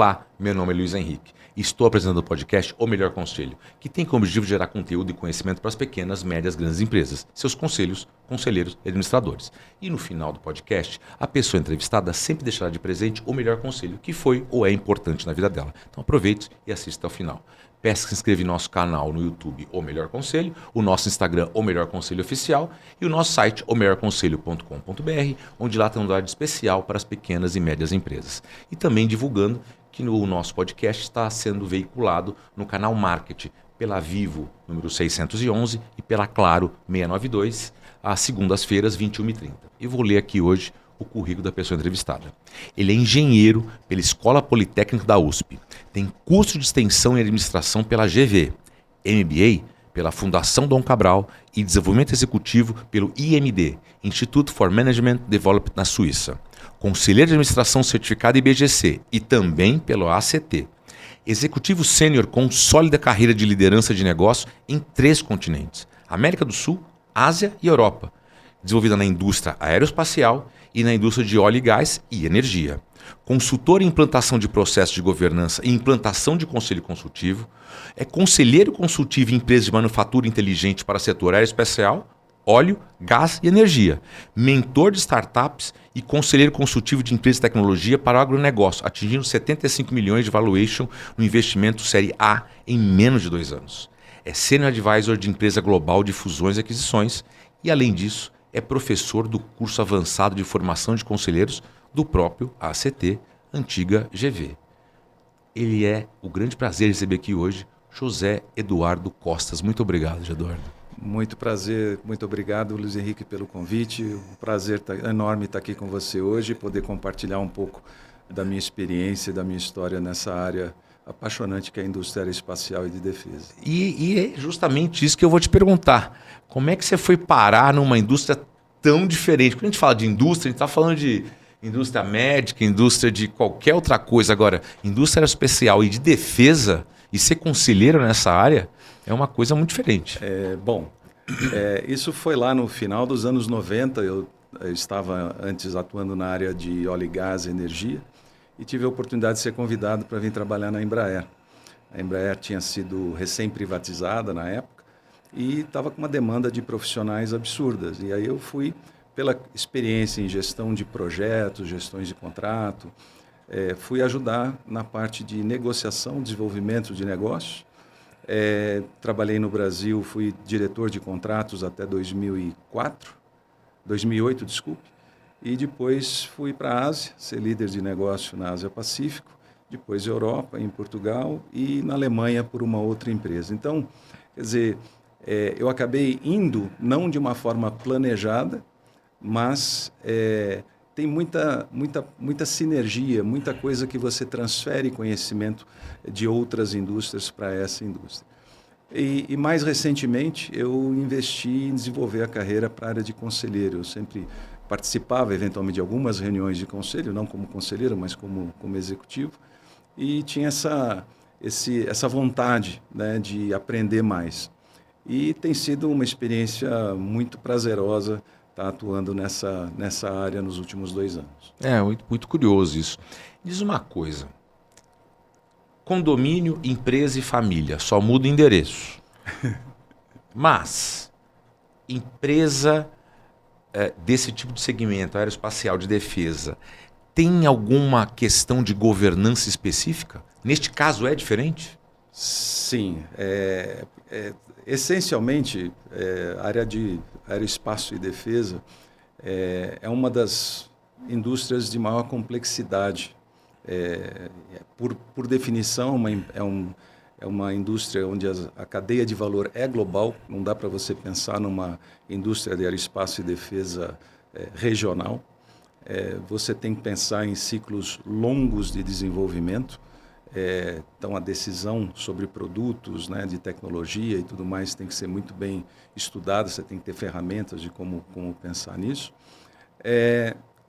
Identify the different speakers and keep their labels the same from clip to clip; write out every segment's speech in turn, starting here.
Speaker 1: Olá, meu nome é Luiz Henrique e estou apresentando o podcast O Melhor Conselho, que tem como objetivo gerar conteúdo e conhecimento para as pequenas, médias, grandes empresas, seus conselhos, conselheiros e administradores. E no final do podcast, a pessoa entrevistada sempre deixará de presente o melhor conselho que foi ou é importante na vida dela. Então aproveite e assista ao final. Peço que se inscreva em nosso canal no YouTube O Melhor Conselho, o nosso Instagram O Melhor Conselho Oficial e o nosso site omelhorconselho.com.br, onde lá tem um dado especial para as pequenas e médias empresas. E também divulgando que o nosso podcast está sendo veiculado no canal Market, pela Vivo, número 611, e pela Claro 692, às segundas-feiras, 21h30. E vou ler aqui hoje o currículo da pessoa entrevistada. Ele é engenheiro pela Escola Politécnica da USP, tem curso de extensão em administração pela GV, MBA pela Fundação Dom Cabral e desenvolvimento executivo pelo IMD, Institute for Management Development na Suíça. Conselheiro de administração certificado IBGC e também pelo ACT. Executivo sênior com sólida carreira de liderança de negócio em 3 continentes: América do Sul, Ásia e Europa. Desenvolvida na indústria aeroespacial e na indústria de óleo e gás e energia. Consultor em implantação de processos de governança e implantação de conselho consultivo. É conselheiro consultivo em empresas de manufatura inteligente para o setor aeroespacial, óleo, gás e energia. Mentor de startups e conselheiro consultivo de empresas de tecnologia para o agronegócio, atingindo 75 milhões de valuation no investimento Série A em menos de 2 anos. É Senior Advisor de empresa global de fusões e aquisições e, além disso, é professor do curso avançado de formação de conselheiros do próprio ACT, antiga GV. Ele é o grande prazer de receber aqui hoje José Eduardo Costas. Muito obrigado, Eduardo.
Speaker 2: Muito prazer, muito obrigado, Luiz Henrique, pelo convite. Um prazer enorme estar aqui com você hoje e poder compartilhar um pouco da minha experiência e da minha história nessa área apaixonante que é a indústria aeroespacial e de defesa.
Speaker 1: E é justamente isso que eu vou te perguntar. Como é que você foi parar numa indústria tão diferente? Quando a gente fala de indústria, a gente está falando de indústria médica, indústria de qualquer outra coisa. Agora, indústria aeroespacial e de defesa, e ser conselheiro nessa área, é uma coisa muito diferente.
Speaker 2: Isso foi lá no final dos anos 90. Eu estava antes atuando na área de óleo e gás e energia e tive a oportunidade de ser convidado para vir trabalhar na Embraer. A Embraer tinha sido recém-privatizada na época e estava com uma demanda de profissionais absurdas. E aí eu fui, pela experiência em gestão de projetos, gestões de contrato, fui ajudar na parte de negociação, desenvolvimento de negócios. Trabalhei no Brasil, fui diretor de contratos até 2008, e depois fui para a Ásia, ser líder de negócio na Ásia Pacífico, depois Europa, em Portugal e na Alemanha por uma outra empresa. Então, quer dizer, eu acabei indo não de uma forma planejada, mas tem muita sinergia, muita coisa que você transfere conhecimento de outras indústrias para essa indústria. E mais recentemente eu investi em desenvolver a carreira para a área de conselheiro. Eu sempre participava eventualmente de algumas reuniões de conselho, não como conselheiro, mas como executivo, e tinha essa vontade, né, de aprender mais. E tem sido uma experiência muito prazerosa estar atuando nessa área nos últimos 2 anos.
Speaker 1: Muito curioso isso. Diz uma coisa. Condomínio, empresa e família, só muda o endereço. Mas, empresa desse tipo de segmento, aeroespacial, de defesa, tem alguma questão de governança específica? Neste caso é diferente?
Speaker 2: Sim. Essencialmente, a área de aeroespaço e defesa é uma das indústrias de maior complexidade. Por definição, é uma indústria onde a cadeia de valor é global. Não dá para você pensar numa indústria de aeroespaço e defesa regional. Você tem que pensar em ciclos longos de desenvolvimento. Então, a decisão sobre produtos, né, de tecnologia e tudo mais tem que ser muito bem estudada. Você tem que ter ferramentas de como pensar nisso.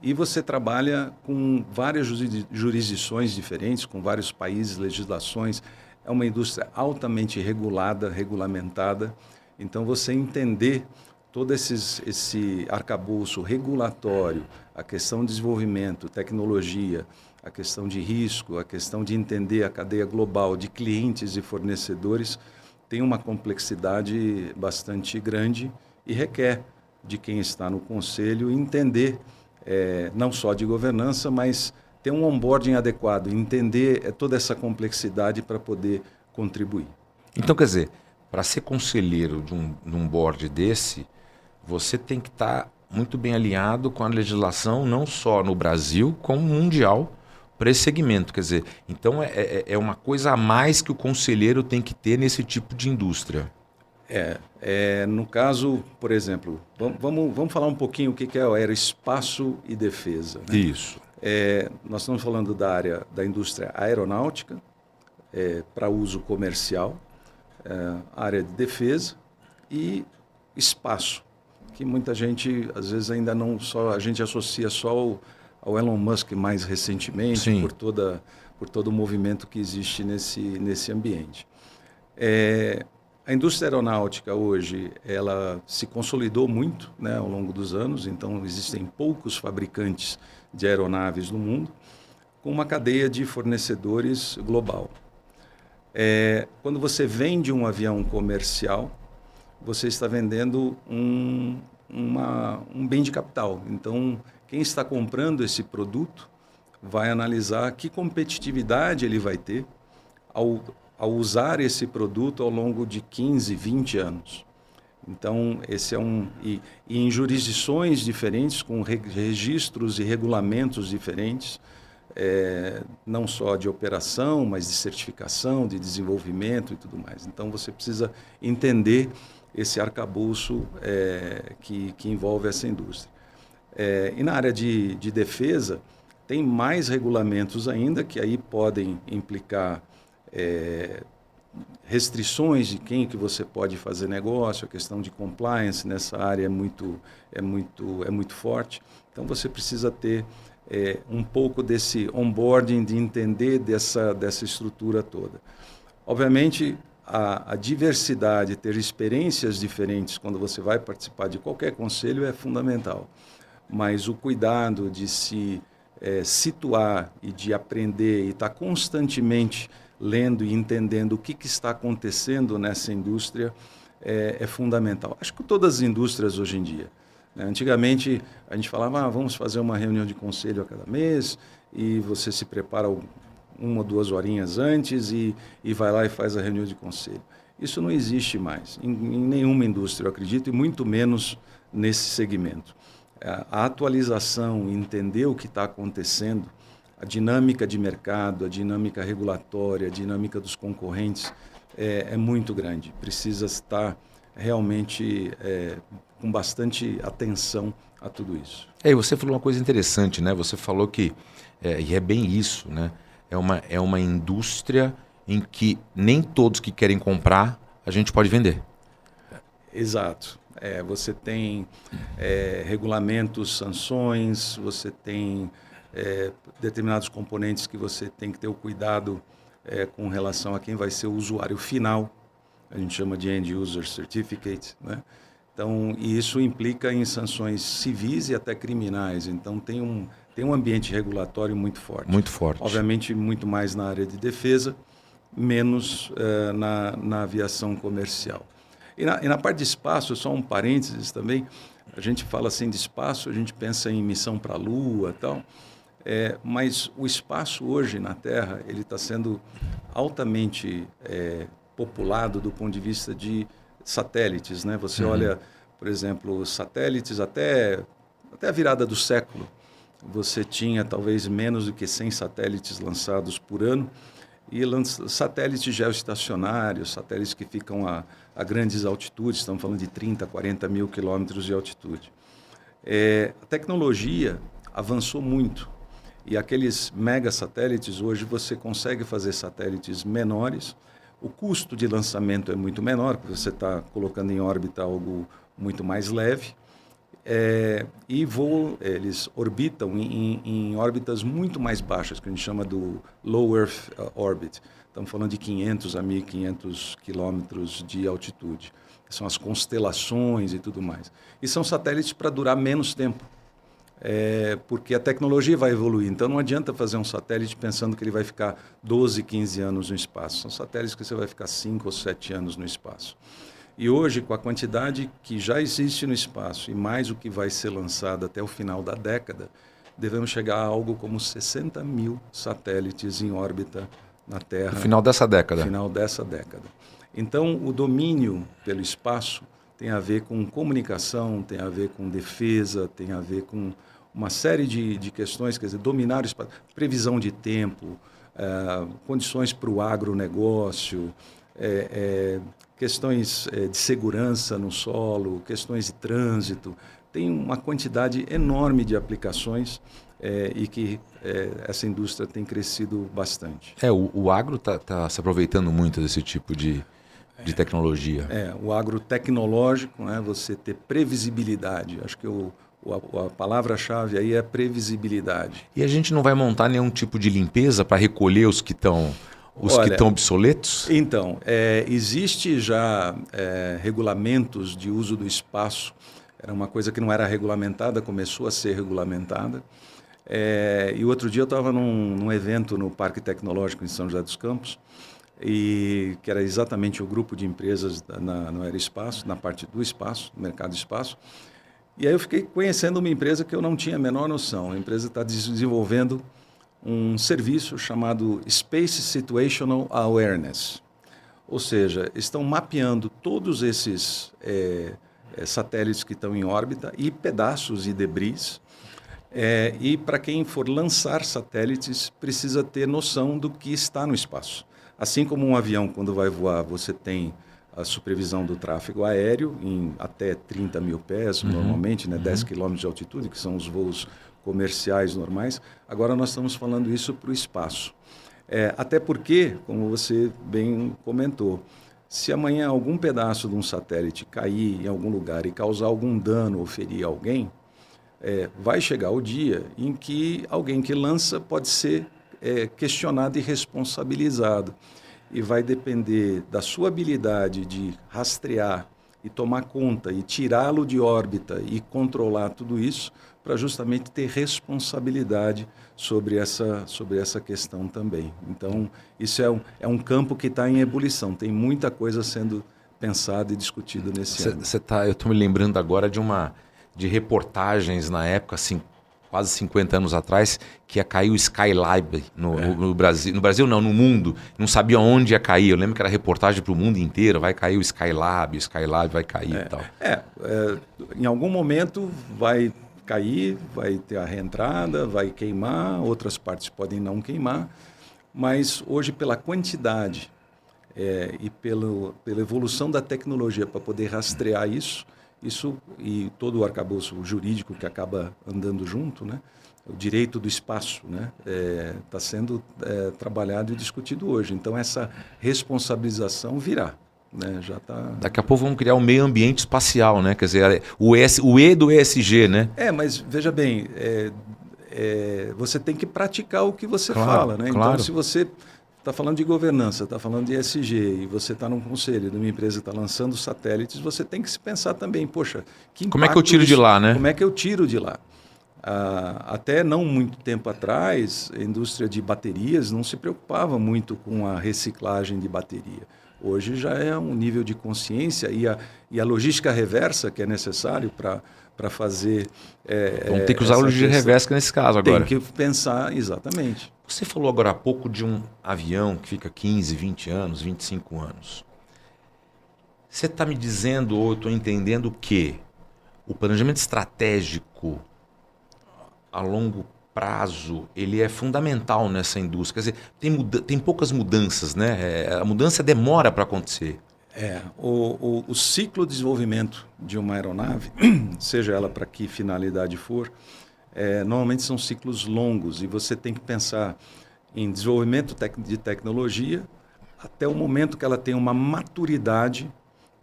Speaker 2: E você trabalha com várias jurisdições diferentes, com vários países, legislações. É uma indústria altamente regulada, regulamentada. Então, você entender todo esse arcabouço regulatório, a questão de desenvolvimento, tecnologia, a questão de risco, a questão de entender a cadeia global de clientes e fornecedores tem uma complexidade bastante grande e requer de quem está no conselho entender, não só de governança, mas ter um onboarding adequado, entender toda essa complexidade para poder contribuir.
Speaker 1: Então, quer dizer, para ser conselheiro de um board desse, você tem que estar muito bem alinhado com a legislação, não só no Brasil, como mundial, para esse segmento. Quer dizer, então é uma coisa a mais que o conselheiro tem que ter nesse tipo de indústria.
Speaker 2: No caso, por exemplo, vamos falar um pouquinho o que é o aeroespaço e defesa. Né?
Speaker 1: Isso.
Speaker 2: Nós estamos falando da área da indústria aeronáutica, para uso comercial, área de defesa e espaço, que muita gente, às vezes, ainda não só, a gente associa só ao Elon Musk mais recentemente, por todo o movimento que existe nesse ambiente. A indústria aeronáutica hoje, ela se consolidou muito, né, ao longo dos anos, então existem poucos fabricantes de aeronaves no mundo, com uma cadeia de fornecedores global. Quando você vende um avião comercial, você está vendendo um bem de capital. Então, quem está comprando esse produto vai analisar que competitividade ele vai ter ao usar esse produto ao longo de 15, 20 anos. Então, esse é e em jurisdições diferentes, com registros e regulamentos diferentes, não só de operação, mas de certificação, de desenvolvimento e tudo mais. Então, você precisa entender esse arcabouço que envolve essa indústria. E na área de defesa, tem mais regulamentos ainda, que aí podem implicar restrições de quem que você pode fazer negócio, a questão de compliance nessa área é muito forte. Então, você precisa ter um pouco desse onboarding, de entender dessa estrutura toda. Obviamente, a diversidade, ter experiências diferentes quando você vai participar de qualquer conselho é fundamental. Mas o cuidado de se situar e de aprender e estar constantemente lendo e entendendo o que está acontecendo nessa indústria é fundamental. Acho que todas as indústrias hoje em dia. Né? Antigamente, a gente falava, vamos fazer uma reunião de conselho a cada mês e você se prepara 1 ou 2 horinhas antes e vai lá e faz a reunião de conselho. Isso não existe mais em nenhuma indústria, eu acredito, e muito menos nesse segmento. A atualização, entender o que está acontecendo, a dinâmica de mercado, a dinâmica regulatória, a dinâmica dos concorrentes é muito grande. Precisa estar realmente com bastante atenção a tudo isso.
Speaker 1: E você falou uma coisa interessante, né? Você falou que, e é bem isso, né? É uma indústria em que nem todos que querem comprar a gente pode vender.
Speaker 2: Exato. Você tem regulamentos, sanções, você tem determinados componentes que você tem que ter o cuidado com relação a quem vai ser o usuário final. A gente chama de End User Certificate, né? Então, e isso implica em sanções civis e até criminais. Então, tem um ambiente regulatório muito forte.
Speaker 1: Muito forte.
Speaker 2: Obviamente, muito mais na área de defesa, menos na aviação comercial. E na parte de espaço, só um parênteses também, a gente fala assim de espaço, a gente pensa em missão para a Lua e tal, mas o espaço hoje na Terra ele está sendo altamente populado do ponto de vista de satélites, né? Você olha, por exemplo, satélites até a virada do século, você tinha talvez menos do que 100 satélites lançados por ano, e satélites geoestacionários, satélites que ficam a grandes altitudes, estamos falando de 30, 40 mil quilômetros de altitude. A tecnologia avançou muito, e aqueles megasatélites, hoje você consegue fazer satélites menores, o custo de lançamento é muito menor, porque você está colocando em órbita algo muito mais leve, e eles orbitam em órbitas muito mais baixas, que a gente chama do Low Earth Orbit. Estamos falando de 500 a 1.500 quilômetros de altitude. São as constelações e tudo mais. E são satélites para durar menos tempo. porque a tecnologia vai evoluir. Então, não adianta fazer um satélite pensando que ele vai ficar 12, 15 anos no espaço. São satélites que você vai ficar 5 ou 7 anos no espaço. E hoje, com a quantidade que já existe no espaço e mais o que vai ser lançado até o final da década, devemos chegar a algo como 60 mil satélites em órbita na Terra.
Speaker 1: No final dessa década.
Speaker 2: No final dessa década. Então, o domínio pelo espaço tem a ver com comunicação, tem a ver com defesa, tem a ver com uma série de questões, quer dizer, dominar o espaço, previsão de tempo, condições para o agronegócio, questões de segurança no solo, questões de trânsito. Tem uma quantidade enorme de aplicações e que essa indústria tem crescido bastante.
Speaker 1: O agro está se aproveitando muito desse tipo de tecnologia.
Speaker 2: O agro tecnológico, né, você ter previsibilidade. Acho que a palavra-chave aí é previsibilidade.
Speaker 1: E a gente não vai montar nenhum tipo de limpeza para recolher os que estão obsoletos?
Speaker 2: Então, existe já regulamentos de uso do espaço. Era uma coisa que não era regulamentada, começou a ser regulamentada. E outro dia eu estava num evento no Parque Tecnológico em São José dos Campos, e que era exatamente o grupo de empresas no aeroespaço, na parte do espaço, do mercado do espaço. E aí eu fiquei conhecendo uma empresa que eu não tinha a menor noção. A empresa está desenvolvendo um serviço chamado Space Situational Awareness. Ou seja, estão mapeando todos esses satélites que estão em órbita e pedaços e debris. E para quem for lançar satélites, precisa ter noção do que está no espaço. Assim como um avião, quando vai voar, você tem a supervisão do tráfego aéreo em até 30 mil pés, normalmente, 10 quilômetros de altitude, que são os voos comerciais normais. Agora nós estamos falando isso para o espaço. Até porque, como você bem comentou, se amanhã algum pedaço de um satélite cair em algum lugar e causar algum dano ou ferir alguém, vai chegar o dia em que alguém que lança pode ser questionado e responsabilizado. E vai depender da sua habilidade de rastrear e tomar conta e tirá-lo de órbita e controlar tudo isso para justamente ter responsabilidade sobre essa questão também. Então, isso é um campo que está em ebulição. Tem muita coisa sendo pensada e discutida nesse ano.
Speaker 1: Eu estou me lembrando agora de reportagens na época, assim, quase 50 anos atrás, que ia cair o Skylab no Brasil. No Brasil não, no mundo. Não sabia onde ia cair. Eu lembro que era reportagem para o mundo inteiro. Vai cair o Skylab vai cair e tal.
Speaker 2: Em algum momento vai cair, vai ter a reentrada, vai queimar, outras partes podem não queimar, mas hoje pela quantidade e pela evolução da tecnologia para poder rastrear isso e todo o arcabouço jurídico que acaba andando junto, né? O direito do espaço, né? Está sendo trabalhado e discutido hoje. Então, essa responsabilização virá. Né? Já tá...
Speaker 1: Daqui a pouco vamos criar um meio ambiente espacial, né? Quer dizer, o E do ESG, né?
Speaker 2: Mas veja bem, você tem que praticar o que você fala, né?
Speaker 1: Claro.
Speaker 2: Então, se você está falando de governança, está falando de ESG, e você está num conselho de uma empresa que está lançando satélites, você tem que se pensar também, poxa,
Speaker 1: como é que eu tiro de lá, né?
Speaker 2: Como é que eu tiro de lá? Até não muito tempo atrás, a indústria de baterias não se preocupava muito com a reciclagem de bateria. Hoje já é um nível de consciência e a logística reversa que é necessário para fazer...
Speaker 1: Vamos ter que usar a logística reversa nesse caso agora.
Speaker 2: Tem que pensar, exatamente.
Speaker 1: Você falou agora há pouco de um avião que fica 15, 20 anos, 25 anos. Você está me dizendo, ou eu estou entendendo que o planejamento estratégico a longo prazo, ele é fundamental nessa indústria. Quer dizer, tem poucas mudanças, né? A mudança demora para acontecer.
Speaker 2: O ciclo de desenvolvimento de uma aeronave, seja ela para que finalidade for, normalmente são ciclos longos e você tem que pensar em desenvolvimento de tecnologia até o momento que ela tem uma maturidade,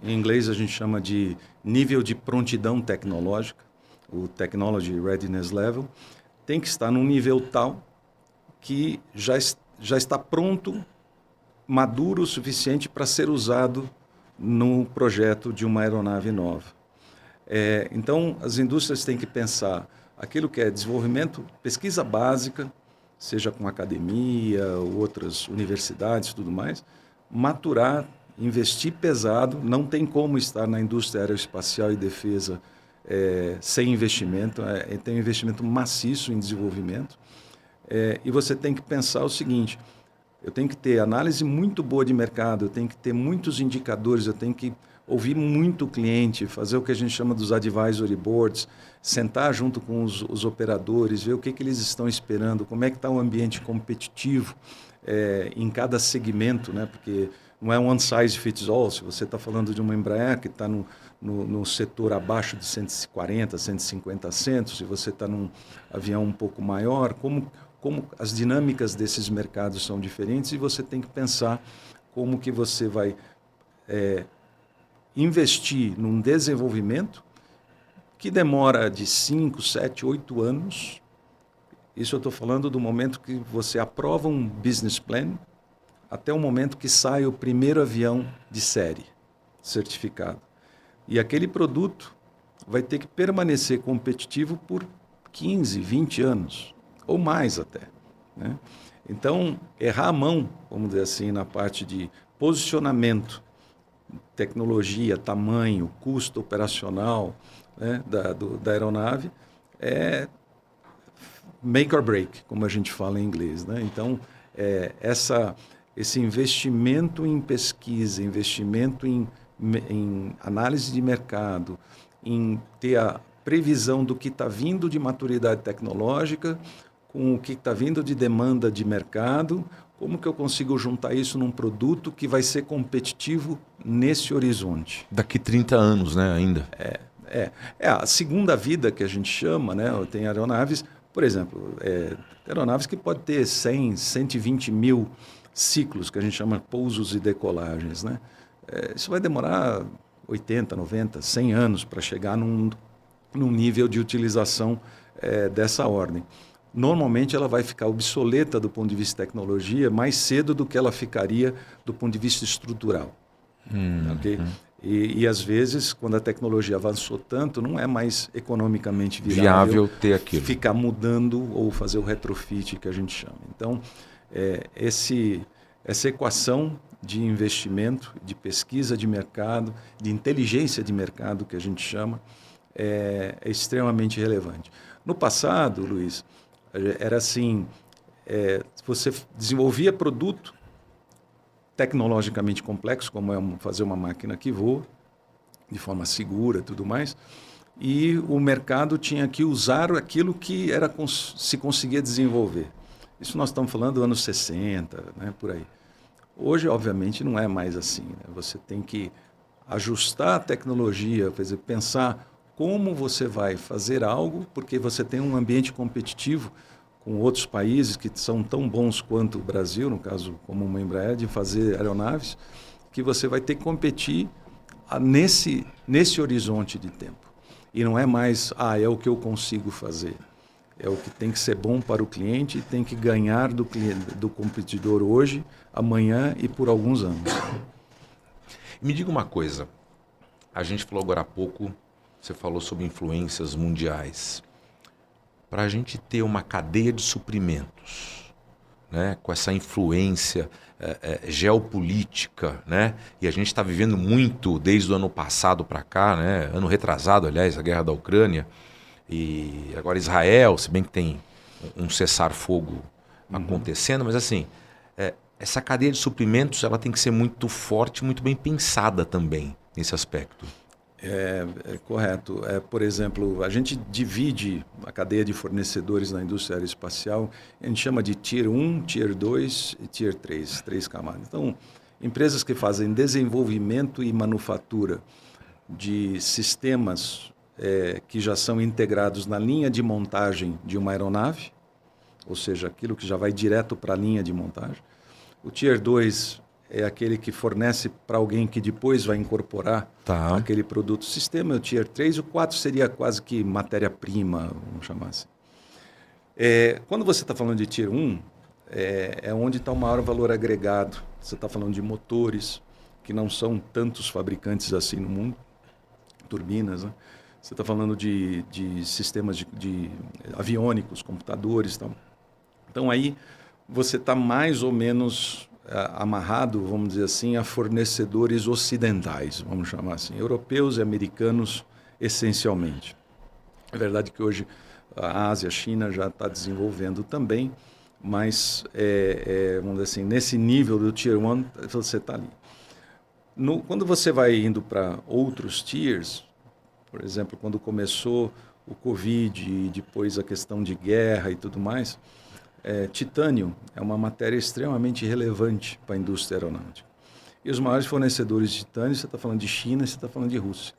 Speaker 2: em inglês a gente chama de nível de prontidão tecnológica, o Technology Readiness Level, tem que estar num nível tal que já está pronto, maduro o suficiente para ser usado no projeto de uma aeronave nova. Então, as indústrias têm que pensar aquilo que é desenvolvimento, pesquisa básica, seja com academia, ou outras universidades e tudo mais, maturar, investir pesado, não tem como estar na indústria aeroespacial e defesa sem investimento, tem um investimento maciço em desenvolvimento, e você tem que pensar o seguinte, eu tenho que ter análise muito boa de mercado, eu tenho que ter muitos indicadores, eu tenho que ouvir muito o cliente, fazer o que a gente chama dos advisory boards, sentar junto com os operadores, ver o que eles estão esperando, como é que está o ambiente competitivo em cada segmento, né? Porque não é one size fits all. Se você está falando de uma Embraer que está no setor abaixo de 140, 150 assentos, se você está num avião um pouco maior, como as dinâmicas desses mercados são diferentes e você tem que pensar como que você vai investir num desenvolvimento que demora de 5, 7, 8 anos. Isso eu estou falando do momento que você aprova um business plan até o momento que sai o primeiro avião de série certificado. E aquele produto vai ter que permanecer competitivo por 15, 20 anos, ou mais até, né? Então, errar a mão, vamos dizer assim, na parte de posicionamento, tecnologia, tamanho, custo operacional, né, da aeronave, é make or break, como a gente fala em inglês, né? Então, esse investimento em pesquisa, investimento em análise de mercado, em ter a previsão do que está vindo de maturidade tecnológica com o que está vindo de demanda de mercado, como que eu consigo juntar isso num produto que vai ser competitivo nesse horizonte?
Speaker 1: Daqui 30 anos, né, ainda.
Speaker 2: É a segunda vida que a gente chama, né? Tem aeronaves, por exemplo, aeronaves que podem ter 100, 120 mil ciclos, que a gente chama pousos e decolagens, né? Isso vai demorar 80, 90, 100 anos para chegar num nível de utilização dessa ordem. Normalmente ela vai ficar obsoleta do ponto de vista de tecnologia mais cedo do que ela ficaria do ponto de vista estrutural. Okay? E às vezes, quando a tecnologia avançou tanto, não é mais economicamente viável
Speaker 1: ter aquilo.
Speaker 2: Ficar mudando ou fazer o retrofit que a gente chama. Então, essa equação de investimento, de pesquisa de mercado, de inteligência de mercado que a gente chama, é extremamente relevante. No passado, Luiz, era assim, você desenvolvia produto tecnologicamente complexo, como fazer uma máquina que voa, de forma segura e tudo mais, e o mercado tinha que usar aquilo que se conseguia desenvolver. Isso nós estamos falando dos anos 60, né, por aí. Hoje, obviamente, não é mais assim, né? Você tem que ajustar a tecnologia, quer dizer, pensar como você vai fazer algo, porque você tem um ambiente competitivo com outros países que são tão bons quanto o Brasil, no caso, como uma Embraer, de fazer aeronaves, que você vai ter que competir nesse horizonte de tempo. E não é mais, é o que eu consigo fazer. É o que tem que ser bom para o cliente e tem que ganhar do competidor hoje, amanhã e por alguns anos.
Speaker 1: Me diga uma coisa. A gente falou agora há pouco, você falou sobre influências mundiais. Para a gente ter uma cadeia de suprimentos, né, com essa influência geopolítica, né, e a gente está vivendo muito desde o ano passado para cá, né, ano retrasado, aliás, a guerra da Ucrânia, e agora Israel, se bem que tem um cessar-fogo acontecendo, mas assim, essa cadeia de suprimentos ela tem que ser muito forte, muito bem pensada também nesse aspecto.
Speaker 2: Correto. Por exemplo, a gente divide a cadeia de fornecedores na indústria aeroespacial, a gente chama de Tier 1, Tier 2 e Tier 3, 3 camadas. Então, empresas que fazem desenvolvimento e manufatura de sistemas que já são integrados na linha de montagem de uma aeronave, ou seja, aquilo que já vai direto para a linha de montagem. O Tier 2 é aquele que fornece para alguém que depois vai incorporar aquele produto sistema. O Tier 3, o 4 seria quase que matéria-prima, vamos chamar assim. Quando você está falando de Tier 1, é onde está o maior valor agregado. Você está falando de motores, que não são tantos fabricantes assim no mundo, turbinas, né? você está falando de sistemas de aviônicos, computadores e tal. Então aí você está mais ou menos amarrado, vamos dizer assim, a fornecedores ocidentais, vamos chamar assim, europeus e americanos essencialmente. É verdade que hoje a Ásia, a China já está desenvolvendo também, mas vamos dizer assim, nesse nível do Tier 1 você está ali. Quando você vai indo para outros tiers, por exemplo, quando começou o Covid e depois a questão de guerra e tudo mais, titânio é uma matéria extremamente relevante para a indústria aeronáutica. E os maiores fornecedores de titânio, você está falando de China, você está falando de Rússia.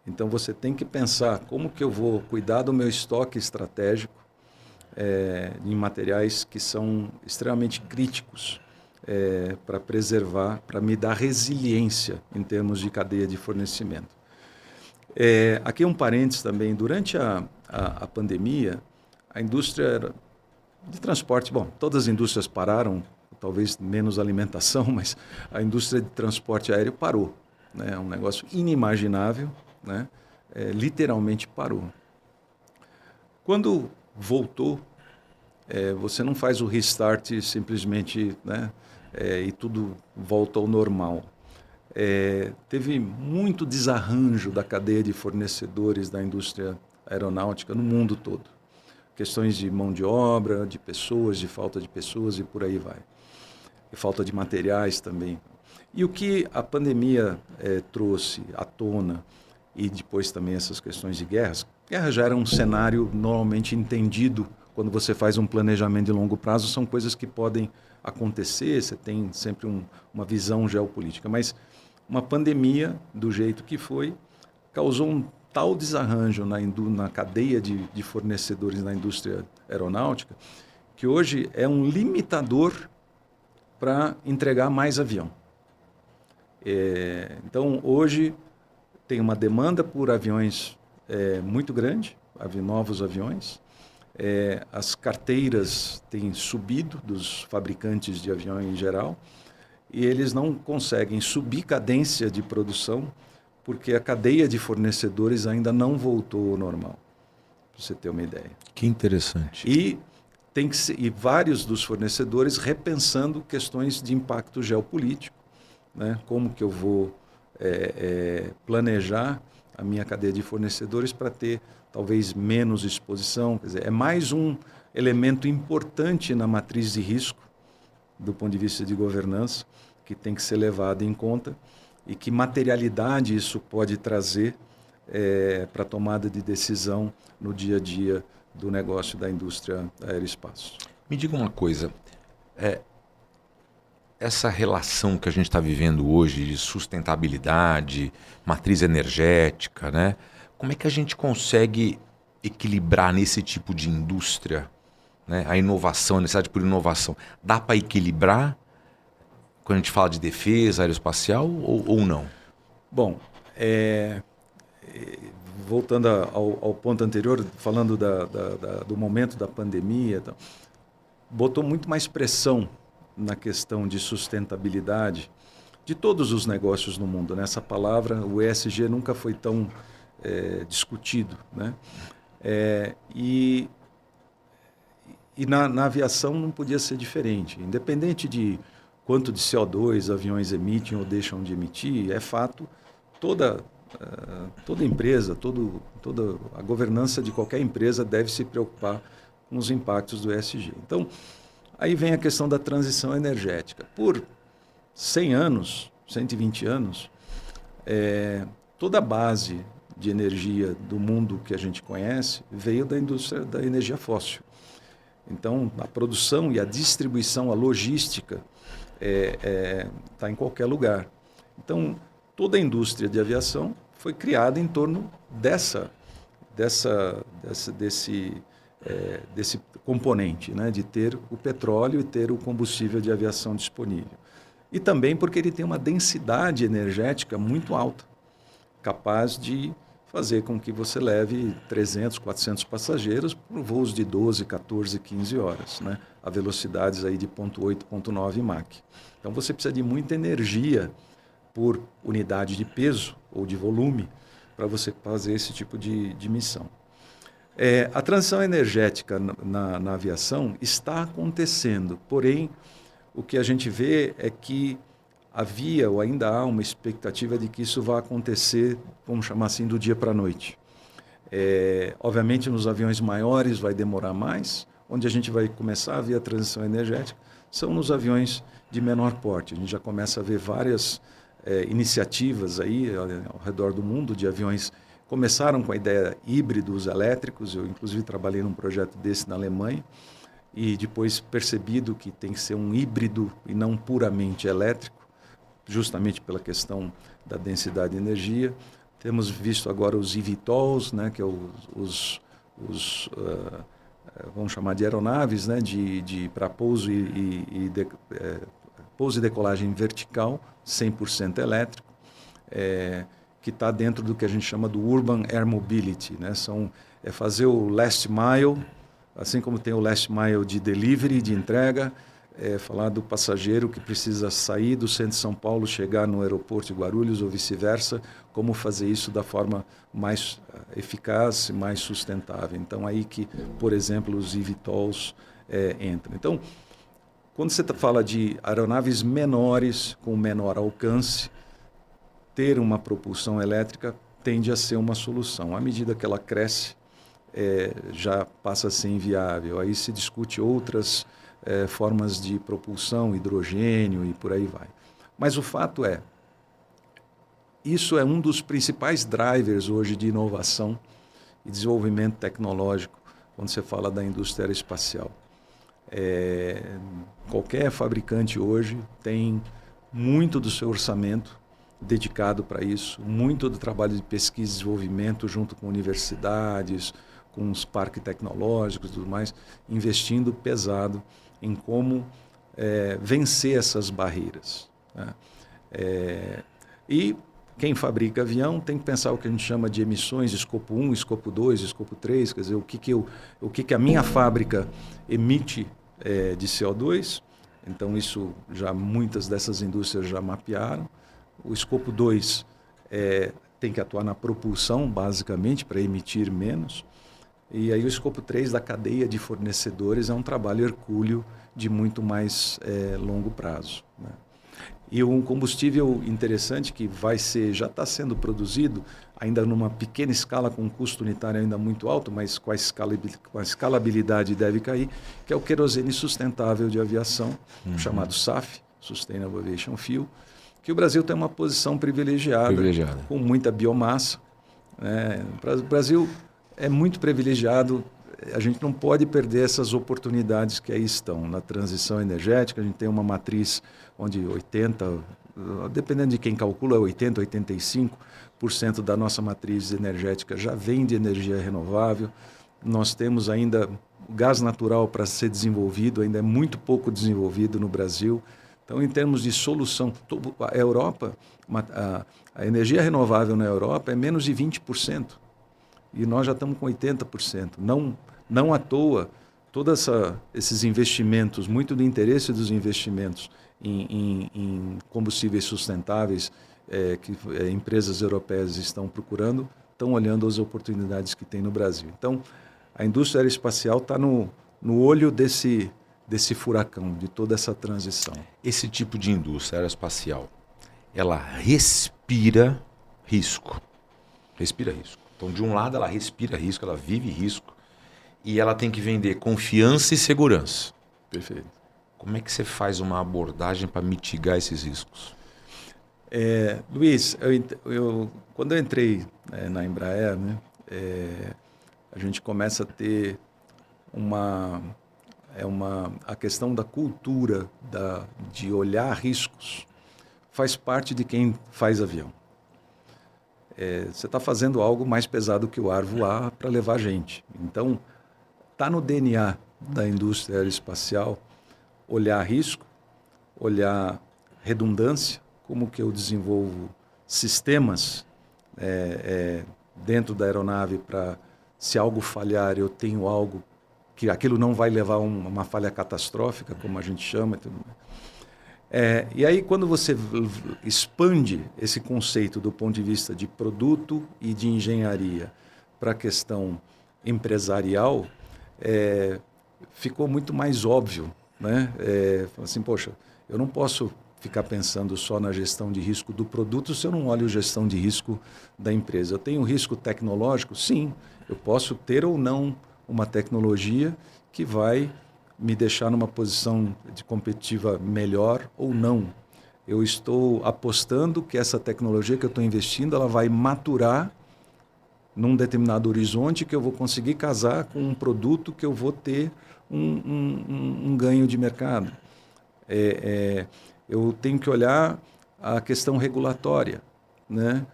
Speaker 2: Então você tem que pensar como que eu vou cuidar do meu estoque estratégico em materiais que são extremamente críticos para preservar, para me dar resiliência em termos de cadeia de fornecimento. Aqui um parênteses também, durante a pandemia, a indústria de transporte, bom, todas as indústrias pararam, talvez menos alimentação, mas a indústria de transporte aéreo parou. Né? É um negócio inimaginável, né? Literalmente parou. Quando voltou, você não faz o restart simplesmente, né? E tudo volta ao normal. Teve muito desarranjo da cadeia de fornecedores da indústria aeronáutica no mundo todo. Questões de mão de obra, de pessoas, de falta de pessoas e por aí vai. E falta de materiais também. E o que a pandemia trouxe à tona, e depois também essas questões de guerras, guerra já era um cenário normalmente entendido quando você faz um planejamento de longo prazo, são coisas que podem acontecer, você tem sempre uma visão geopolítica, mas uma pandemia, do jeito que foi, causou um tal desarranjo na cadeia de fornecedores na indústria aeronáutica, que hoje é um limitador para entregar mais avião. Então, hoje, tem uma demanda por aviões muito grande, novos aviões. As carteiras têm subido dos fabricantes de avião em geral, e eles não conseguem subir cadência de produção porque a cadeia de fornecedores ainda não voltou ao normal, para você ter uma ideia.
Speaker 1: Que interessante.
Speaker 2: E vários dos fornecedores repensando questões de impacto geopolítico, né? Como que eu vou planejar a minha cadeia de fornecedores para ter talvez menos exposição. Quer dizer, é mais um elemento importante na matriz de risco, do ponto de vista de governança, que tem que ser levado em conta e que materialidade isso pode trazer para a tomada de decisão no dia a dia do negócio da indústria aeroespaço.
Speaker 1: Me diga uma coisa, essa relação que a gente está vivendo hoje de sustentabilidade, matriz energética, né? Como é que a gente consegue equilibrar nesse tipo de indústria, né? A inovação, a necessidade por inovação? Dá para equilibrar quando a gente fala de defesa aeroespacial ou não?
Speaker 2: Bom, voltando ao ponto anterior, falando do momento da pandemia, botou muito mais pressão na questão de sustentabilidade de todos os negócios no mundo. Nessa palavra, o ESG nunca foi tão discutido, né? E na aviação não podia ser diferente. Independente de quanto de CO2 aviões emitem ou deixam de emitir, é fato, toda empresa, toda a governança de qualquer empresa deve se preocupar com os impactos do ESG. Então, aí vem a questão da transição energética. Por 100 anos, 120 anos, toda a base de energia do mundo que a gente conhece veio da indústria da energia fóssil. Então, a produção e a distribuição, a logística, está em qualquer lugar. Então, toda a indústria de aviação foi criada em torno desse componente, né, de ter o petróleo e ter o combustível de aviação disponível. E também porque ele tem uma densidade energética muito alta, capaz de fazer com que você leve 300, 400 passageiros por voos de 12, 14, 15 horas, né, a velocidades aí de 0,8, 0,9 Mach. Então você precisa de muita energia por unidade de peso ou de volume para você fazer esse tipo de missão. A transição energética na aviação está acontecendo, porém, o que a gente vê é que havia ou ainda há uma expectativa de que isso vai acontecer, vamos chamar assim, do dia para a noite. Obviamente, nos aviões maiores vai demorar mais, onde a gente vai começar a ver a transição energética são nos aviões de menor porte. A gente já começa a ver várias iniciativas aí ao redor do mundo de aviões. Começaram com a ideia híbridos elétricos, eu inclusive trabalhei num projeto desse na Alemanha, e depois percebido que tem que ser um híbrido e não puramente elétrico, justamente pela questão da densidade de energia. Temos visto agora os eVTOLs, né, que é vamos chamar de aeronaves, né, para pouso pouso e decolagem vertical, 100% elétrico, que está dentro do que a gente chama do Urban Air Mobility, né? Fazer o last mile, assim como tem o last mile de delivery, de entrega, falar do passageiro que precisa sair do centro de São Paulo, chegar no aeroporto de Guarulhos ou vice-versa, como fazer isso da forma mais eficaz e mais sustentável. Então, aí que, por exemplo, os eVTOLs entram. Então, quando você fala de aeronaves menores, com menor alcance, ter uma propulsão elétrica tende a ser uma solução. À medida que ela cresce, já passa a ser inviável. Aí se discute outras formas de propulsão, hidrogênio e por aí vai. Mas o fato isso é um dos principais drivers hoje de inovação e desenvolvimento tecnológico quando você fala da indústria aeroespacial. Qualquer fabricante hoje tem muito do seu orçamento dedicado para isso, muito do trabalho de pesquisa e desenvolvimento junto com universidades, com os parques tecnológicos e tudo mais, investindo pesado em como vencer essas barreiras, né? E quem fabrica avião tem que pensar o que a gente chama de emissões, escopo 1, escopo 2, escopo 3, quer dizer, o que a minha fábrica emite de CO2. Então, isso já muitas dessas indústrias já mapearam. O escopo 2 tem que atuar na propulsão, basicamente, para emitir menos. E aí o escopo 3 da cadeia de fornecedores é um trabalho hercúleo de muito mais longo prazo, né? E um combustível interessante que já está sendo produzido, ainda numa pequena escala, com um custo unitário ainda muito alto, mas com a escalabilidade deve cair, que é o querosene sustentável de aviação, chamado SAF, Sustainable Aviation Fuel, que o Brasil tem uma posição privilegiada. Com muita biomassa, né? O Brasil é muito privilegiado, a gente não pode perder essas oportunidades que aí estão. Na transição energética, a gente tem uma matriz onde 80%, dependendo de quem calcula, 80%, 85% da nossa matriz energética já vem de energia renovável. Nós temos ainda o gás natural para ser desenvolvido, ainda é muito pouco desenvolvido no Brasil. Então, em termos de solução, a Europa, a energia renovável na Europa é menos de 20%. E nós já estamos com 80%. Não à toa, todos esses investimentos, muito do interesse dos investimentos em combustíveis sustentáveis que empresas europeias estão procurando, estão olhando as oportunidades que tem no Brasil. Então, a indústria aeroespacial está no olho desse furacão, de toda essa transição.
Speaker 1: Esse tipo de indústria aeroespacial, ela respira risco. Respira risco. Então, de um lado, ela respira risco, ela vive risco, e ela tem que vender confiança e segurança.
Speaker 2: Perfeito.
Speaker 1: Como é que você faz uma abordagem para mitigar esses riscos?
Speaker 2: Luiz, quando eu entrei na Embraer, né, a gente começa a ter a questão da cultura de olhar riscos, faz parte de quem faz avião. Você está fazendo algo mais pesado que o ar voar para levar gente. Então, está no DNA da indústria aeroespacial olhar risco, olhar redundância, como que eu desenvolvo sistemas dentro da aeronave para, se algo falhar, eu tenho algo que aquilo não vai levar uma falha catastrófica, como a gente chama. E aí, quando você expande esse conceito do ponto de vista de produto e de engenharia para a questão empresarial, ficou muito mais óbvio, né? Assim, poxa, eu não posso ficar pensando só na gestão de risco do produto se eu não olho a gestão de risco da empresa. Eu tenho risco tecnológico? Sim, eu posso ter ou não uma tecnologia que vai me deixar numa posição de competitiva melhor ou não. Eu estou apostando que essa tecnologia que eu estou investindo, ela vai maturar num determinado horizonte que eu vou conseguir casar com um produto que eu vou ter um ganho de mercado. Eu tenho que olhar a questão regulatória, né?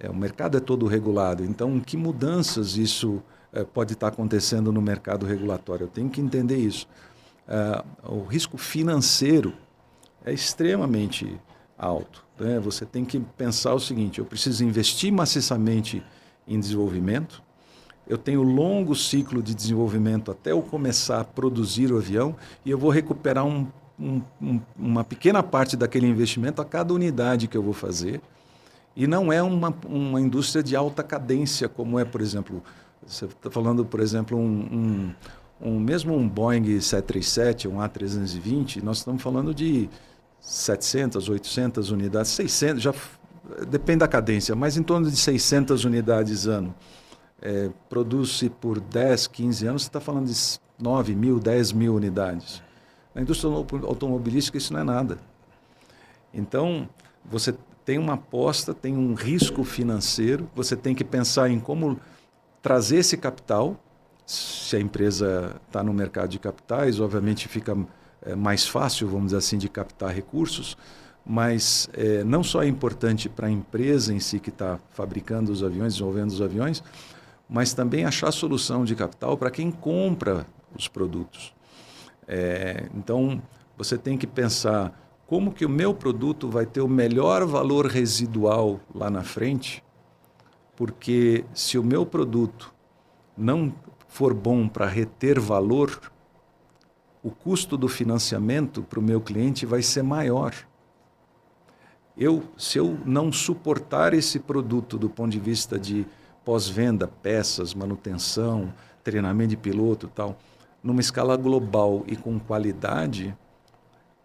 Speaker 2: O mercado é todo regulado, então que mudanças isso pode estar acontecendo no mercado regulatório? Eu tenho que entender isso. O risco financeiro é extremamente alto, né? Você tem que pensar o seguinte: eu preciso investir maciçamente em desenvolvimento, eu tenho longo ciclo de desenvolvimento até eu começar a produzir o avião e eu vou recuperar uma pequena parte daquele investimento a cada unidade que eu vou fazer. E não é uma indústria de alta cadência, como é, por exemplo, você está falando, por exemplo, mesmo um Boeing 737, um A320, nós estamos falando de 700, 800 unidades, 600, já depende da cadência, mas em torno de 600 unidades ano. Produz-se por 10, 15 anos, você está falando de 9 mil, 10 mil unidades. Na indústria automobilística isso não é nada. Então, você tem uma aposta, tem um risco financeiro, você tem que pensar em como trazer esse capital. Se a empresa está no mercado de capitais, obviamente fica mais fácil, vamos dizer assim, de captar recursos, mas não só é importante para a empresa em si que está fabricando os aviões, desenvolvendo os aviões, mas também achar solução de capital para quem compra os produtos. Então, você tem que pensar como que o meu produto vai ter o melhor valor residual lá na frente, porque se o meu produto não for bom para reter valor, o custo do financiamento para o meu cliente vai ser maior. Se eu não suportar esse produto do ponto de vista de pós-venda, peças, manutenção, treinamento de piloto e tal, numa escala global e com qualidade,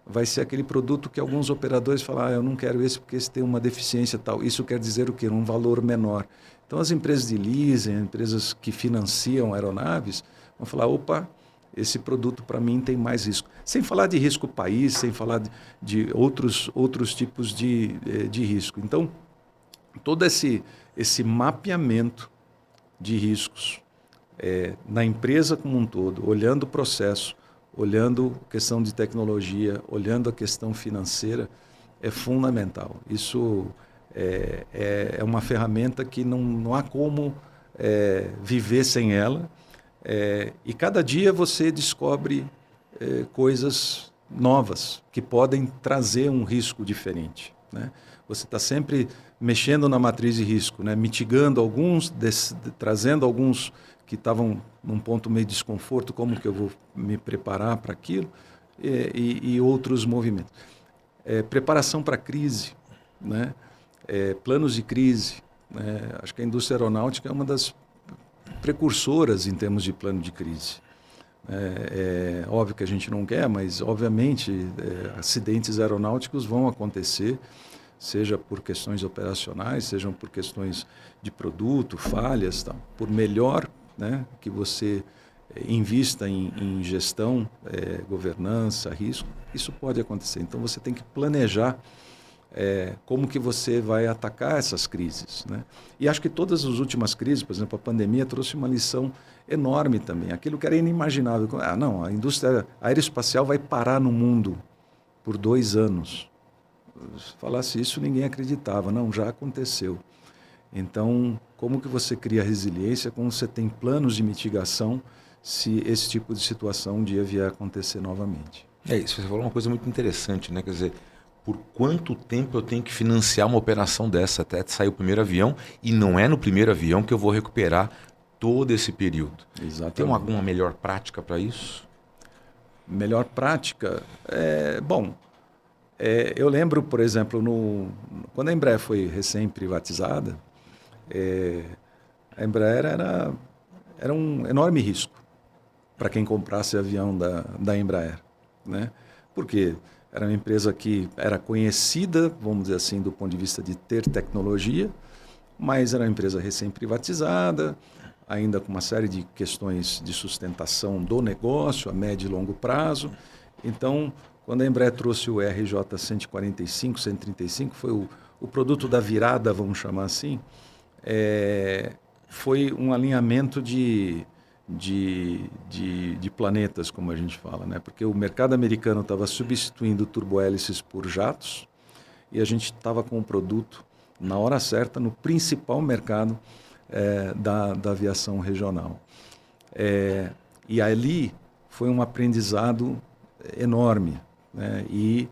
Speaker 2: vai ser aquele produto que alguns operadores falam: eu não quero esse porque esse tem uma deficiência tal. Isso quer dizer o quê? Um valor menor. Então, as empresas de leasing, empresas que financiam aeronaves, vão falar: opa, esse produto para mim tem mais risco. Sem falar de risco país, sem falar de outros tipos de risco. Então, todo esse mapeamento de riscos na empresa como um todo, olhando o processo, olhando a questão de tecnologia, olhando a questão financeira, é fundamental. Isso é uma ferramenta que não há como viver sem ela. E cada dia você descobre coisas novas que podem trazer um risco diferente, né? Você está sempre mexendo na matriz de risco, né? Mitigando alguns, trazendo alguns que estavam num ponto meio de desconforto, como que eu vou me preparar para aquilo, e outros movimentos. Preparação para crise, né? Planos de crise, né? Acho que a indústria aeronáutica é uma das precursoras em termos de plano de crise. É óbvio que a gente não quer, mas obviamente acidentes aeronáuticos vão acontecer, seja por questões operacionais, sejam por questões de produto, falhas, tal. Por melhor, né, que você invista em gestão, governança, risco, isso pode acontecer. Então você tem que planejar como que você vai atacar essas crises, né? E acho que todas as últimas crises, por exemplo, a pandemia trouxe uma lição enorme também. Aquilo que era inimaginável. Não, a indústria aeroespacial vai parar no mundo por 2 anos. Se falasse isso, ninguém acreditava. Não, já aconteceu. Então, como que você cria resiliência, como você tem planos de mitigação se esse tipo de situação um dia vier a acontecer novamente?
Speaker 1: Isso, você falou uma coisa muito interessante, né? Quer dizer, por quanto tempo eu tenho que financiar uma operação dessa até sair o primeiro avião, e não é no primeiro avião que eu vou recuperar todo esse período.
Speaker 2: Exatamente.
Speaker 1: Tem alguma melhor prática para isso?
Speaker 2: Melhor prática? Bom, Eu lembro, por exemplo, quando a Embraer foi recém-privatizada, a Embraer era um enorme risco para quem comprasse avião da Embraer, né? Porque era uma empresa que era conhecida, vamos dizer assim, do ponto de vista de ter tecnologia, mas era uma empresa recém-privatizada, ainda com uma série de questões de sustentação do negócio a médio e longo prazo. Então, quando a Embraer trouxe o RJ 145, 135, foi o produto da virada, vamos chamar assim, foi um alinhamento de planetas, como a gente fala, né? Porque o mercado americano estava substituindo turbohélices por jatos e a gente estava com o produto na hora certa no principal mercado da aviação regional. E ali foi um aprendizado enorme, né? E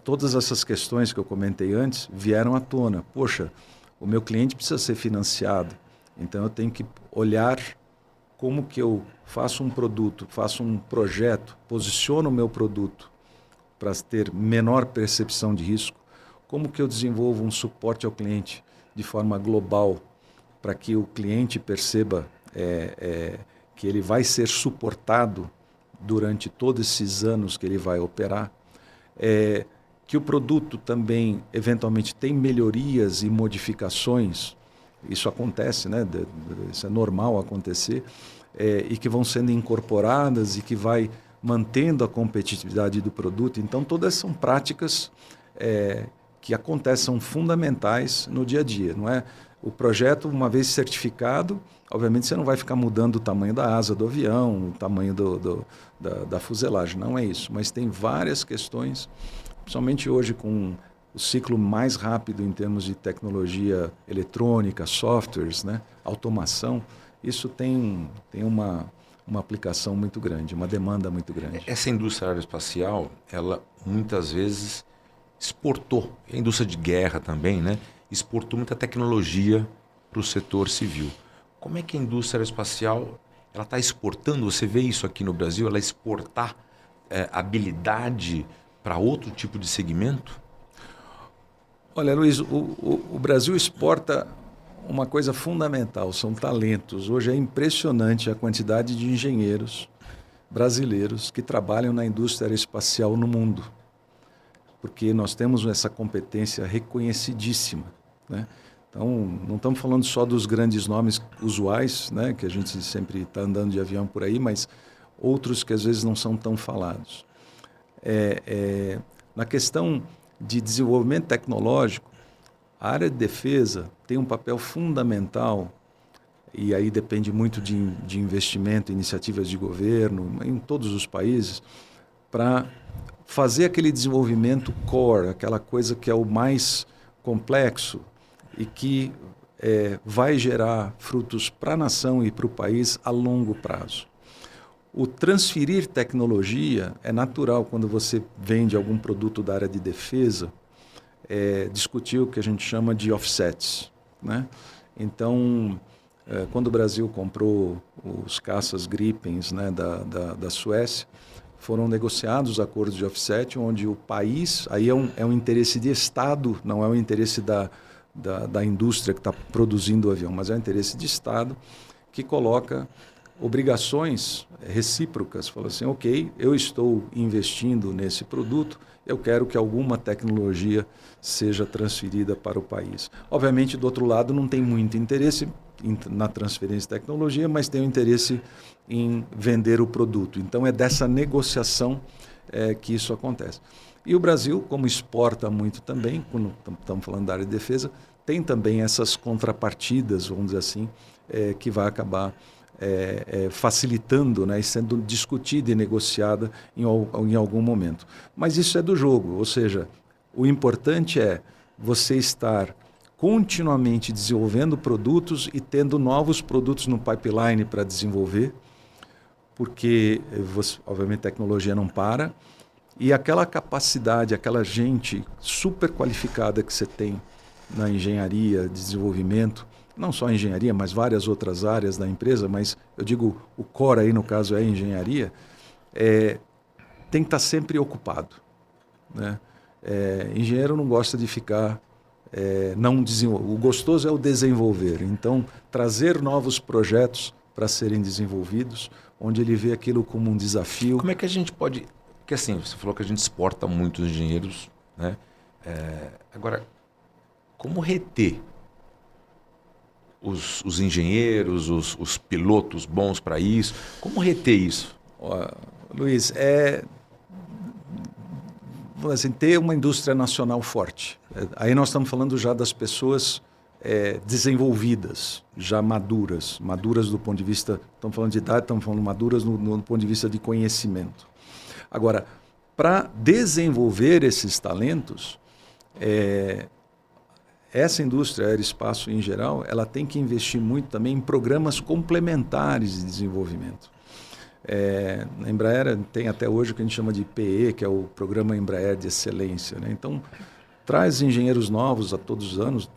Speaker 2: todas essas questões que eu comentei antes vieram à tona. Poxa, o meu cliente precisa ser financiado, então eu tenho que olhar como que eu faço um produto, faço um projeto, posiciono o meu produto para ter menor percepção de risco, como que eu desenvolvo um suporte ao cliente de forma global para que o cliente perceba que ele vai ser suportado durante todos esses anos que ele vai operar, que o produto também eventualmente tem melhorias e modificações. Isso acontece, né? Isso é normal acontecer, e que vão sendo incorporadas e que vai mantendo a competitividade do produto. Então, todas são práticas que acontecem, são fundamentais no dia a dia. Não é? O projeto, uma vez certificado, obviamente você não vai ficar mudando o tamanho da asa do avião, o tamanho da fuselagem, não é isso. Mas tem várias questões, principalmente hoje com o ciclo mais rápido em termos de tecnologia eletrônica, softwares, né? Automação, isso tem uma aplicação muito grande, uma demanda muito grande.
Speaker 1: Essa indústria aeroespacial, ela muitas vezes exportou, a indústria de guerra também, né? Exportou muita tecnologia para o setor civil. Como é que a indústria aeroespacial está exportando? Você vê isso aqui no Brasil, ela exportar habilidade para outro tipo de segmento?
Speaker 2: Olha, Luiz, o Brasil exporta uma coisa fundamental, são talentos. Hoje é impressionante a quantidade de engenheiros brasileiros que trabalham na indústria aeroespacial no mundo, porque nós temos essa competência reconhecidíssima, né? Então, não estamos falando só dos grandes nomes usuais, né, que a gente sempre está andando de avião por aí, mas outros que às vezes não são tão falados. Na questão de desenvolvimento tecnológico, a área de defesa tem um papel fundamental, e aí depende muito de investimento, iniciativas de governo, em todos os países, para fazer aquele desenvolvimento core, aquela coisa que é o mais complexo e que vai gerar frutos para a nação e para o país a longo prazo. O transferir tecnologia é natural quando você vende algum produto da área de defesa, discutir o que a gente chama de offsets, né? Então, quando o Brasil comprou os caças Gripens, né, da Suécia, foram negociados acordos de offset, onde o país, aí é um interesse de Estado, não é um interesse da indústria que está produzindo o avião, mas é um interesse de Estado que coloca obrigações recíprocas. Fala assim, ok, eu estou investindo nesse produto, eu quero que alguma tecnologia seja transferida para o país. Obviamente, do outro lado, não tem muito interesse na transferência de tecnologia, mas tem o interesse em vender o produto. Então, é dessa negociação que isso acontece. E o Brasil, como exporta muito também, quando estamos falando da área de defesa, tem também essas contrapartidas, vamos dizer assim, que vai acabar facilitando, né, e sendo discutida e negociada em algum momento. Mas isso é do jogo, ou seja, o importante é você estar continuamente desenvolvendo produtos e tendo novos produtos no pipeline para desenvolver, porque, obviamente, a tecnologia não para, e aquela capacidade, aquela gente super qualificada que você tem na engenharia, desenvolvimento, não só a engenharia, mas várias outras áreas da empresa, mas eu digo o core aí no caso é a engenharia, tem que estar sempre ocupado, né? Engenheiro não gosta de ficar não desenvolver. O gostoso é o desenvolver. Então, trazer novos projetos para serem desenvolvidos, onde ele vê aquilo como um desafio.
Speaker 1: Como é que a gente pode... Porque assim, você falou que a gente exporta muitos engenheiros, né? Agora, como reter os engenheiros, os pilotos bons para isso? Como reter isso?
Speaker 2: Luiz, assim, ter uma indústria nacional forte. Aí nós estamos falando já das pessoas desenvolvidas, já maduras do ponto de vista, estamos falando de idade, estamos falando maduras no ponto de vista de conhecimento. Agora, para desenvolver esses talentos, essa indústria aeroespaço em geral, ela tem que investir muito também em programas complementares de desenvolvimento. Na Embraer tem até hoje o que a gente chama de PE, que é o Programa Embraer de Excelência, né? Então, traz engenheiros novos a todos os anos,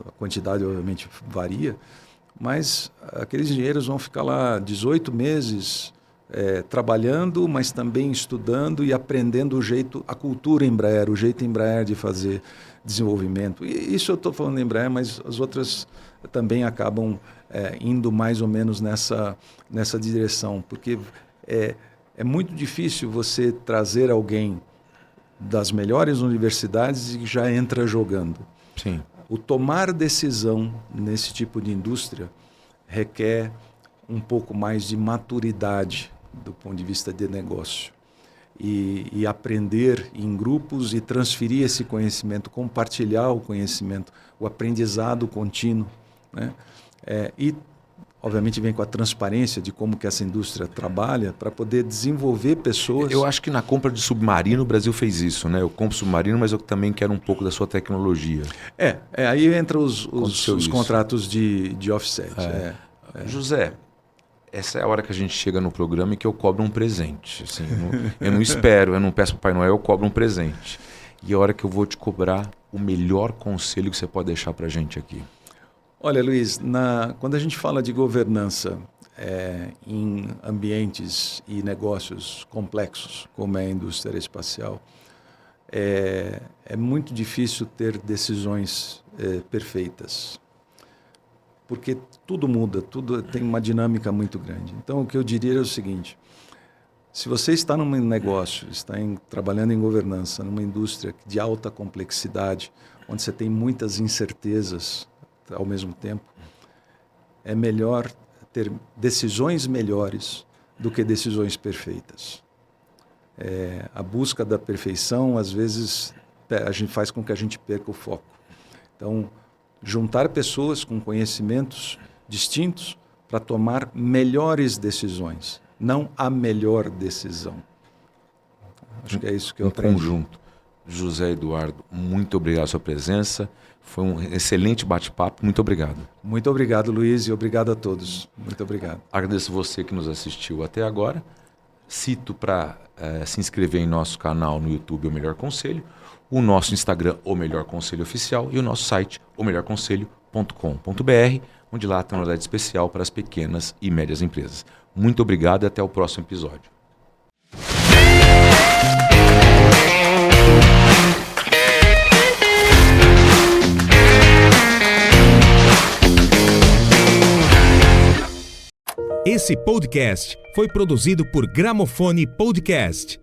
Speaker 2: a quantidade obviamente varia, mas aqueles engenheiros vão ficar lá 18 meses trabalhando, mas também estudando e aprendendo a cultura Embraer, o jeito Embraer de fazer desenvolvimento. E isso eu estou falando da Embraer, mas as outras também acabam indo mais ou menos nessa direção, porque é muito difícil você trazer alguém das melhores universidades e já entra jogando.
Speaker 1: Sim.
Speaker 2: O tomar decisão nesse tipo de indústria requer um pouco mais de maturidade do ponto de vista de negócio. E aprender em grupos e transferir esse conhecimento, compartilhar o conhecimento, o aprendizado contínuo, né? E, obviamente, vem com a transparência de como que essa indústria trabalha para poder desenvolver pessoas.
Speaker 1: Eu acho que na compra de submarino o Brasil fez isso, né? Eu compro submarino, mas eu também quero um pouco da sua tecnologia.
Speaker 2: Aí entra os contratos de offset.
Speaker 1: José, essa é a hora que a gente chega no programa e que eu cobro um presente. Assim, eu não espero, eu não peço para o Pai Noel, eu cobro um presente. E é a hora que eu vou te cobrar o melhor conselho que você pode deixar para a gente aqui.
Speaker 2: Olha, Luiz, quando a gente fala de governança em ambientes e negócios complexos, como é a indústria aeroespacial, é muito difícil ter decisões perfeitas, porque tudo muda, tudo tem uma dinâmica muito grande. Então, o que eu diria é o seguinte: se você está num negócio, trabalhando em governança, numa indústria de alta complexidade, onde você tem muitas incertezas ao mesmo tempo, é melhor ter decisões melhores do que decisões perfeitas. A busca da perfeição, às vezes, faz com que a gente perca o foco. Então, juntar pessoas com conhecimentos distintos para tomar melhores decisões, não a melhor decisão. Acho que é isso que eu aprendi.
Speaker 1: Conjunto. José Eduardo, muito obrigado pela sua presença. Foi um excelente bate-papo. Muito obrigado.
Speaker 2: Muito obrigado, Luiz, e obrigado a todos. Muito obrigado.
Speaker 1: Agradeço você que nos assistiu até agora. Cito para se inscrever em nosso canal no YouTube O Melhor Conselho, o nosso Instagram O Melhor Conselho Oficial e o nosso site omelhorconselho.com.br, onde lá tem uma novidade especial para as pequenas e médias empresas. Muito obrigado e até o próximo episódio.
Speaker 3: Esse podcast foi produzido por Gramofone Podcast.